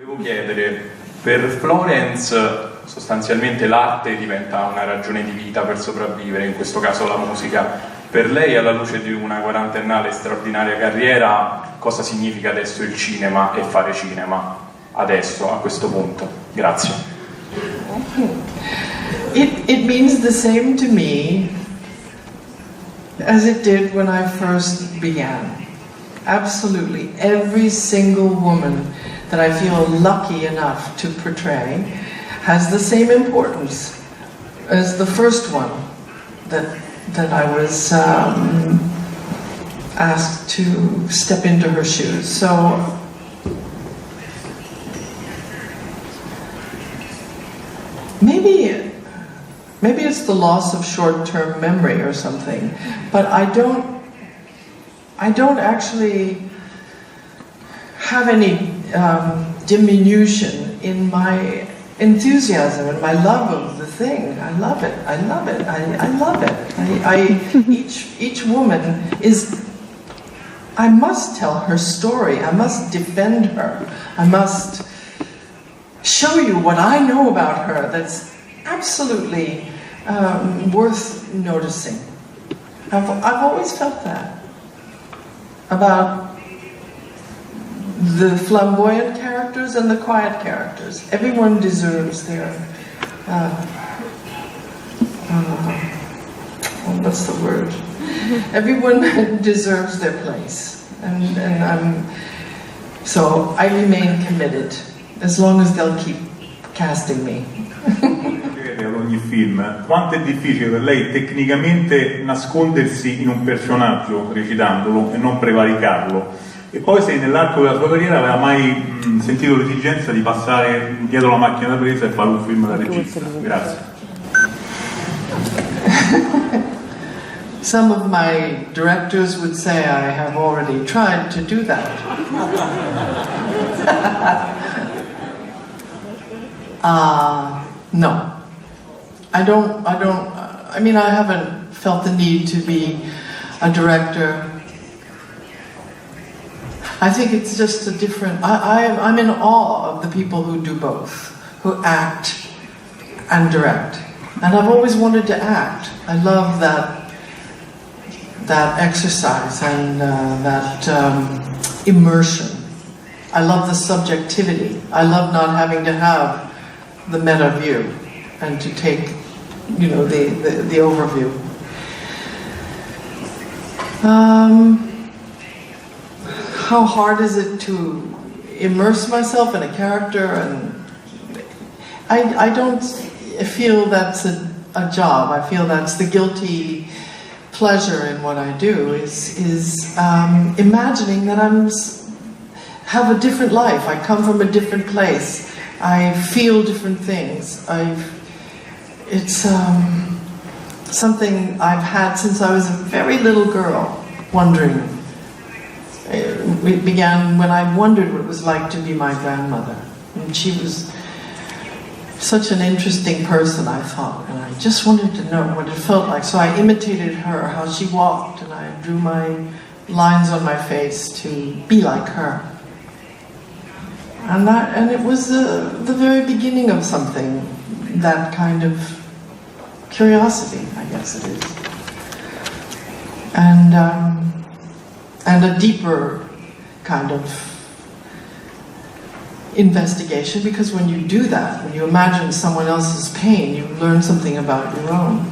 Volevo chiedere, per Florence sostanzialmente l'arte diventa una ragione di vita per sopravvivere, in questo caso la musica. Per lei, alla luce di una quarantennale straordinaria carriera, cosa significa adesso il cinema e fare cinema? Adesso, a questo punto. Grazie. It means the same to me as it did when I first began. Absolutely. Every single woman that I feel lucky enough to portray has the same importance as the first one that I was asked to step into her shoes. So maybe it's the loss of short-term memory or something, but I don't actually have any diminution in my enthusiasm and my love of the thing. I love it. I love it. I love it. Each woman is. I must tell her story. I must defend her. I must show you what I know about her that's absolutely worth noticing. I've always felt that about the flamboyant characters and the quiet characters. Everyone deserves their what's the word? Everyone deserves their place, and so I remain committed as long as they'll keep casting me. Ad ogni film, quanto è difficile per lei tecnicamente nascondersi in un personaggio recitandolo e non prevaricarlo? E poi se nell'arco della sua carriera aveva mai sentito l'esigenza di passare dietro la macchina da presa e fare un film da regista? Grazie. Some of my directors would say I have already tried to do that. No. I mean, I haven't felt the need to be a director. I think it's just a different, I'm in awe of the people who do both, who act and direct. And I've always wanted to act. I love that exercise and that immersion. I love the subjectivity. I love not having to have the meta view and to take, the overview. How hard is it to immerse myself in a character? And I don't feel that's a job. I feel that's the guilty pleasure in what I do is imagining that have a different life. I come from a different place. I feel different things. It's something I've had since I was a very little girl, wondering. It began when I wondered what it was like to be my grandmother. And she was such an interesting person, I thought, and I just wanted to know what it felt like. So I imitated her, how she walked, and I drew my lines on my face to be like her. And it was the very beginning of something, that kind of curiosity, I guess it is. And a deeper kind of investigation, because when you do that, when you imagine someone else's pain, you learn something about your own.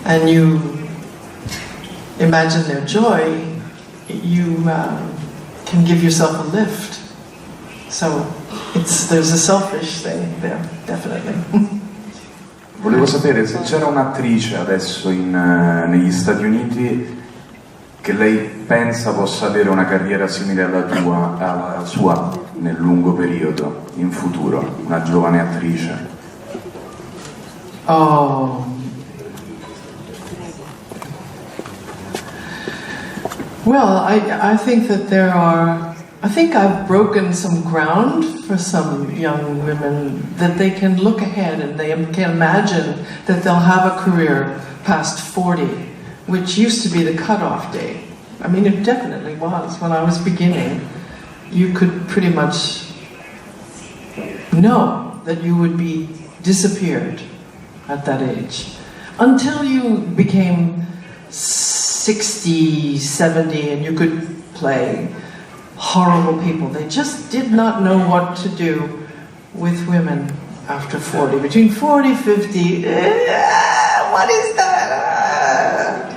And you imagine their joy, you can give yourself a lift. So there's a selfish thing there, definitely. Volevo sapere se c'era un'attrice adesso negli Stati Uniti che lei pensa possa avere una carriera simile alla sua nel lungo periodo, in futuro, una giovane attrice. Oh. Well, I think that I think I've broken some ground for some young women, that they can look ahead and they can imagine that they'll have a career past 40, which used to be the cutoff date. I mean, it definitely was when I was beginning. You could pretty much know that you would be disappeared at that age. Until you became 60, 70, and you could play horrible people. They just did not know what to do with women after 40. Between 40, 50, what is that?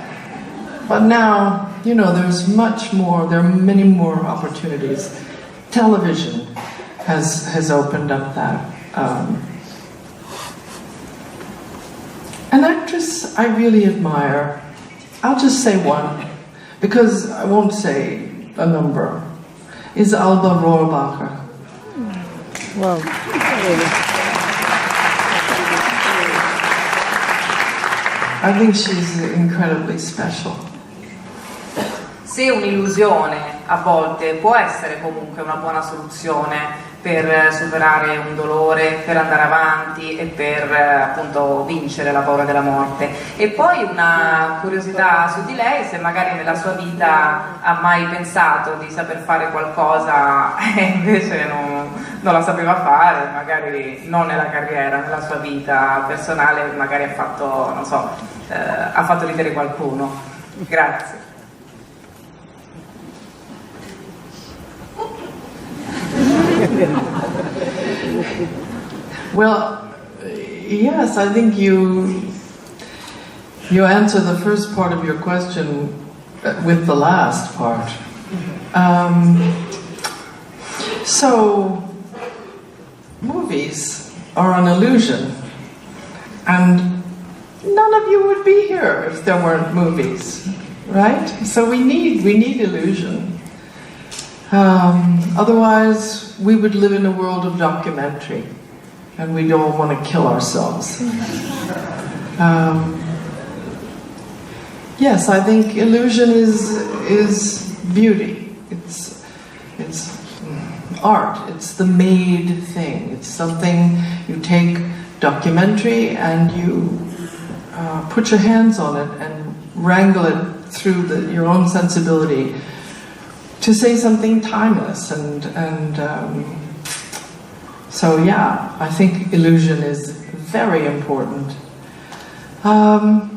But now, you know, there's much more, there are many more opportunities. Television has opened up that. An actress I really admire, I'll just say one, because I won't say a number, is Alba Rohrbacher. Wow. I think she's incredibly special. Se un'illusione a volte può essere comunque una buona soluzione per superare un dolore, per andare avanti e per appunto vincere la paura della morte. E poi una curiosità su di lei, se magari nella sua vita ha mai pensato di saper fare qualcosa e invece non la sapeva fare, magari non nella carriera, nella sua vita personale, magari ha fatto, non so, ha fatto ridere qualcuno. Grazie. Well, yes, I think you answer the first part of your question with the last part. So, movies are an illusion, and none of you would be here if there weren't movies, right? So we need illusion. Otherwise, we would live in a world of documentary, and we don't want to kill ourselves. Yes, I think illusion is beauty. It's art. It's the made thing. It's something you take documentary and you put your hands on it and wrangle it through your own sensibility to say something timeless, and so yeah, I think illusion is very important. I'm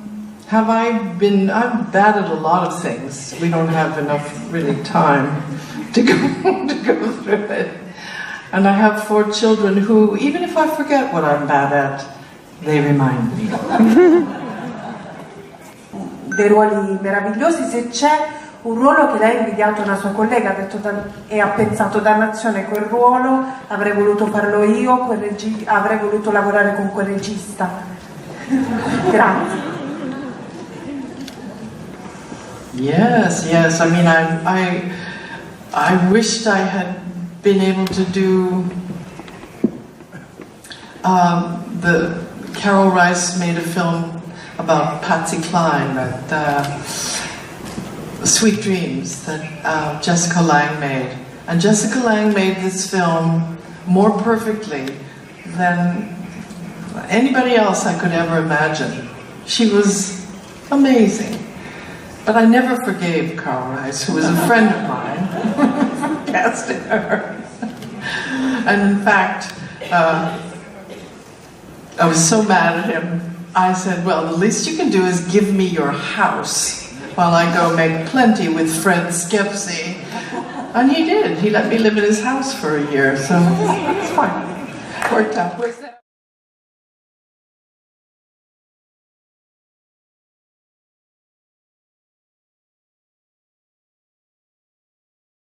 bad at a lot of things. We don't have enough really time to go through it. And I have 4 children who, even if I forget what I'm bad at, they remind me. Dei ruoli meravigliosi, se c'è un ruolo che lei ha invidiato una sua collega, e ha pensato, dannazione, quel ruolo avrei voluto farlo io, avrei voluto lavorare con quel regista. Grazie. Yes. I mean, I wished I had been able to do. Carol Rice made a film about Patsy Cline, that Sweet Dreams, that Jessica Lange made. And Jessica Lange made this film more perfectly than anybody else I could ever imagine. She was amazing. But I never forgave Carl Rice, who was a friend of mine, for casting her. And in fact, I was so mad at him, I said, well, the least you can do is give me your house while I go make plenty with Fred Skepsy. And he did. He let me live in his house for a year, so it's fine. Worked out.